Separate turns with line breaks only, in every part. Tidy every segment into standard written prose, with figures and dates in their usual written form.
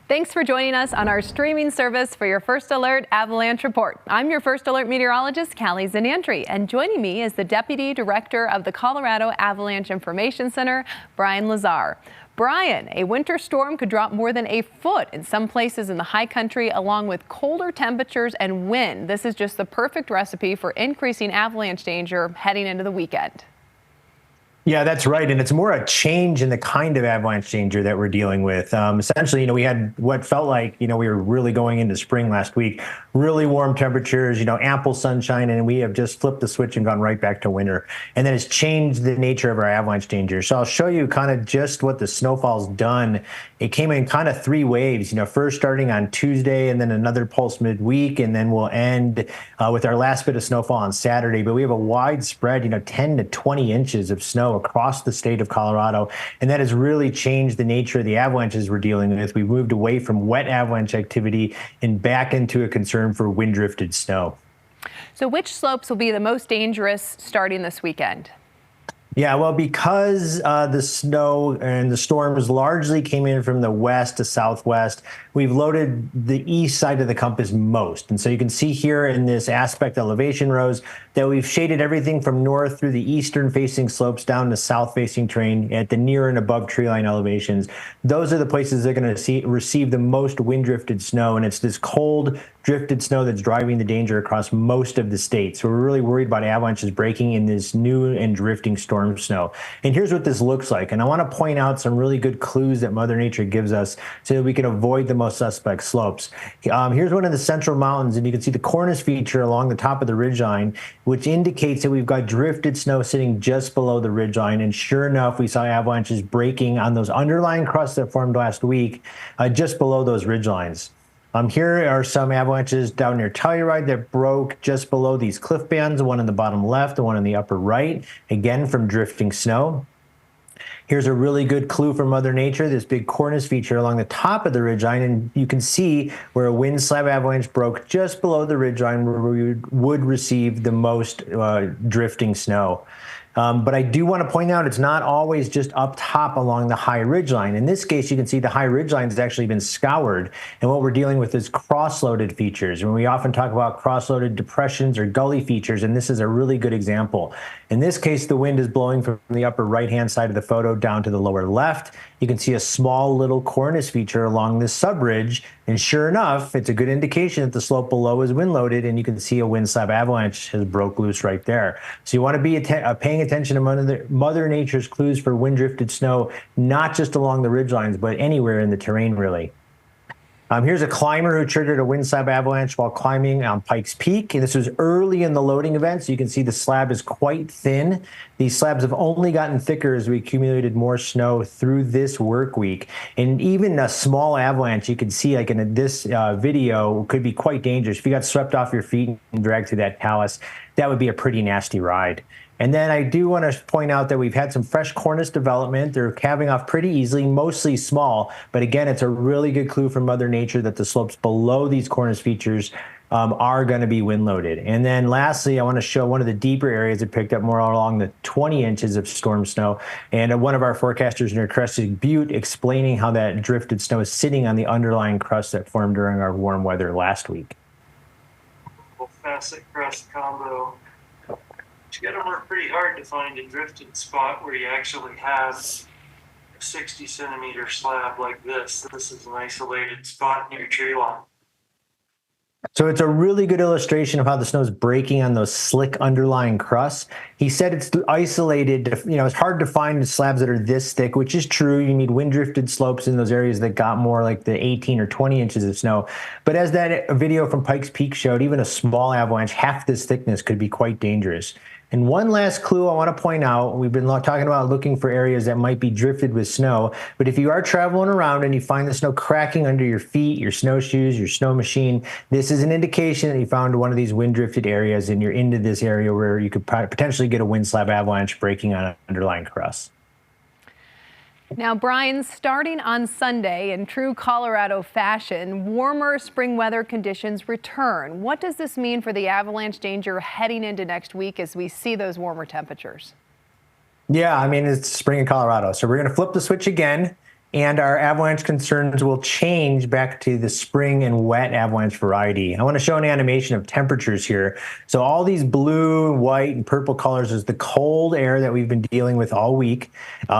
Thanks for joining us on our streaming service for your First Alert Avalanche Report. I'm your First Alert meteorologist, Callie Zanantri, and joining me is the Deputy Director of the Colorado Avalanche Information Center, Brian Lazar. Brian, a winter storm could drop more than a foot in some places in the high country, along with colder temperatures and wind. This is just the perfect recipe for increasing avalanche danger heading into the weekend.
Yeah, that's right. And it's more a change in the kind of avalanche danger that we're dealing with. Essentially, we had what felt like, we were really going into spring last week, really warm temperatures, ample sunshine, and we have just flipped the switch and gone right back to winter. And then it's changed the nature of our avalanche danger. So I'll show you kind of just what the snowfall's done. It came in kind of three waves, first starting on Tuesday and then another pulse midweek, and then we'll end with our last bit of snowfall on Saturday. But we have a widespread, 10 to 20 inches of snow across the state of Colorado, and that has really changed the nature of the avalanches we're dealing with. We've moved away from wet avalanche activity and back into a concern for wind-drifted snow.
So which slopes will be the most dangerous starting this weekend?
Yeah, well, because the snow and the storms largely came in from the west to southwest, we've loaded the east side of the compass most. And so you can see here in this aspect elevation rows that we've shaded everything from north through the eastern facing slopes down to south facing terrain at the near and above tree line elevations. Those are the places that are going to receive the most wind drifted snow. And it's this cold drifted snow that's driving the danger across most of the state. So we're really worried about avalanches breaking in this new and drifting storm snow. And here's what this looks like. And I want to point out some really good clues that Mother Nature gives us so that we can avoid the most suspect slopes. Here's one of the central mountains, and you can see the cornice feature along the top of the ridgeline, which indicates that we've got drifted snow sitting just below the ridgeline. And sure enough, we saw avalanches breaking on those underlying crusts that formed last week, just below those ridgelines. Here are some avalanches down near Telluride that broke just below these cliff bands, one in the bottom left, the one in the upper right, again from drifting snow. Here's a really good clue from Mother Nature, this big cornice feature along the top of the ridgeline, and you can see where a wind slab avalanche broke just below the ridgeline where we would receive the most drifting snow. But I do want to point out it's not always just up top along the high ridgeline. In this case, you can see the high ridgeline has actually been scoured. And what we're dealing with is cross-loaded features. And we often talk about cross-loaded depressions or gully features, and this is a really good example. In this case, the wind is blowing from the upper right-hand side of the photo down to the lower left. You can see a small little cornice feature along this subridge. And sure enough, it's a good indication that the slope below is wind-loaded, and you can see a wind slab avalanche has broke loose right there. So you want to be paying attention to Mother Nature's clues for wind-drifted snow, not just along the ridgelines, but anywhere in the terrain, really. Here's a climber who triggered a wind slab avalanche while climbing on Pikes Peak. And this was early in the loading event, so you can see the slab is quite thin. These slabs have only gotten thicker as we accumulated more snow through this work week. And even a small avalanche, you can see like in this video, could be quite dangerous. If you got swept off your feet and dragged through that talus, that would be a pretty nasty ride. And then I do want to point out that we've had some fresh cornice development. They're calving off pretty easily, mostly small. But again, it's a really good clue from Mother Nature that the slopes below these cornice features are going to be wind loaded. And then lastly, I want to show one of the deeper areas that picked up more along the 20 inches of storm snow. And one of our forecasters near Crested Butte explaining how that drifted snow is sitting on the underlying crust that formed during our warm weather last week.
Facet crust combo. You got to work pretty hard to find a drifted spot where you actually have a 60-centimeter slab like this. This is an isolated spot near tree line.
So it's a really good illustration of how the snow is breaking on those slick underlying crusts. He said it's isolated. It's hard to find slabs that are this thick, which is true. You need wind-drifted slopes in those areas that got more like the 18 or 20 inches of snow. But as that video from Pikes Peak showed, even a small avalanche, half this thickness, could be quite dangerous. And one last clue I want to point out, we've been talking about looking for areas that might be drifted with snow, but if you are traveling around and you find the snow cracking under your feet, your snowshoes, your snow machine, this is an indication that you found one of these wind-drifted areas and you're into this area where you could potentially get a wind slab avalanche breaking on underlying crust.
Now, Brian, starting on Sunday in true Colorado fashion, warmer spring weather conditions return. What does this mean for the avalanche danger heading into next week as we see those warmer temperatures?
Yeah, I mean, it's spring in Colorado. So we're going to flip the switch again. And our avalanche concerns will change back to the spring and wet avalanche variety. I want to show an animation of temperatures here. So all these blue, white, and purple colors is the cold air that we've been dealing with all week,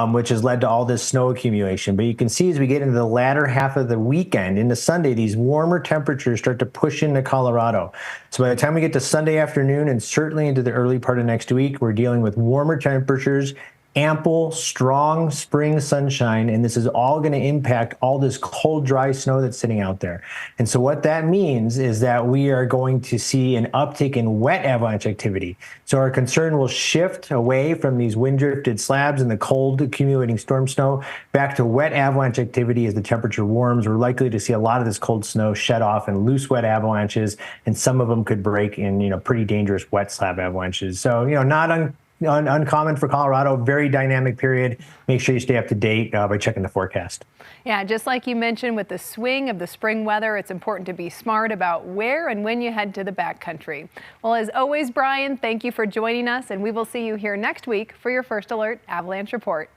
which has led to all this snow accumulation. But you can see as we get into the latter half of the weekend, into Sunday, these warmer temperatures start to push into Colorado. So by the time we get to Sunday afternoon and certainly into the early part of next week, we're dealing with warmer temperatures, ample, strong spring sunshine, and this is all going to impact all this cold, dry snow that's sitting out there. And so what that means is that we are going to see an uptick in wet avalanche activity. So our concern will shift away from these wind-drifted slabs and the cold accumulating storm snow back to wet avalanche activity as the temperature warms. We're likely to see a lot of this cold snow shed off in loose wet avalanches, and some of them could break in pretty dangerous wet slab avalanches. So not uncommon for Colorado, very dynamic period. Make sure you stay up to date by checking the forecast.
Yeah, just like you mentioned with the swing of the spring weather, it's important to be smart about where and when you head to the backcountry. Well, as always, Brian, thank you for joining us, and we will see you here next week for your First Alert Avalanche Report.